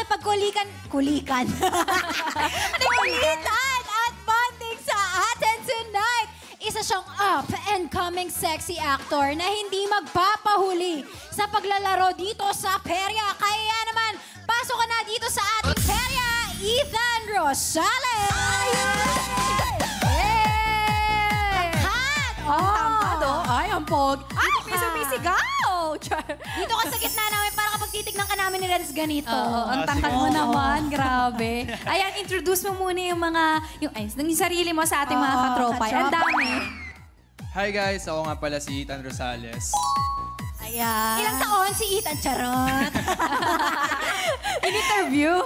makipagkulikan. Kulikan. Kulitan at bonding sa atin tonight. Isa siyang up-and-coming sexy actor na hindi magpapahuli sa paglalaro dito sa perya. Kaya naman, pasok ka na dito sa ating perya, Ethan Rosales! Ay, ang pog. Ay, may sumisigaw! Dito ka sa gitna namin para kapag titignan ka namin ni Renz ganito. Ang tangkad mo naman, grabe. Ayan, introduce mo muna yung mga, yung sarili mo sa ating mga katropa. Ang dami. Hi guys, ako nga pala si Ethan Rosales. Ayan. Ilang taon si Ethan? Charot. In-interview.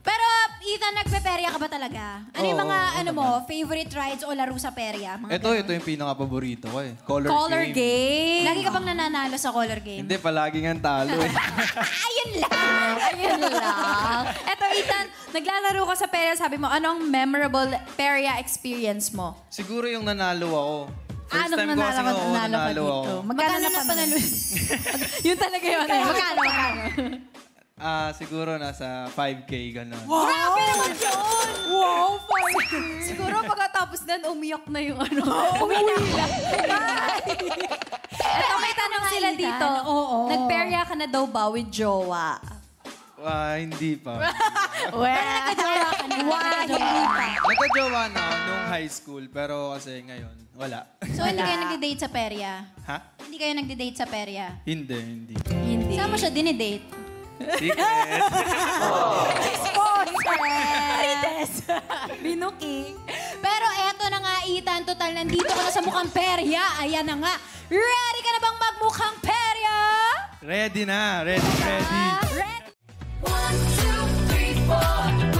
Pero, Ethan, nagpe-perya ka ba talaga? Ano yung mga, favorite rides o laro sa perya? Ito yung pinaka-paborito ko eh. Color game. Lagi ka bang nananalo sa color game? Hindi, palagi nga talo eh. Ayun lang! Ayun lang. Eto, Ethan, naglalaro ka sa perya. Sabi mo, anong memorable perya experience mo? Siguro yung nanalo ako. First time ko kasi nanalo ako. Magkano na panalo? Yun talaga yun. Magkano? Siguro nasa 5K, gano'n. Wow! Grabe naman yun! Wow, 5K! Siguro pagkatapos na, umiyak na yung ano. Umiyak lang. Ito, may tanong sila dito. Nagperya ka na daw ba with jowa? Hindi pa. Nagka-jowa ka na. Hindi pa. Nagka-jowa na ako nung high school, pero kasi ngayon, wala. So, hindi kayo nagde-date sa perya? Ha? Hindi kayo nagde-date sa perya? Hindi. Saan mo siya dinidate? Secret. Marites! Binuking. Pero eto na nga, Ethan. Total, nandito ka na sa mukhang perya. Ayan na nga. Ready ka na bang magmukhang perya? Ready na. Ready. Ready? 1, 2, 3, 4.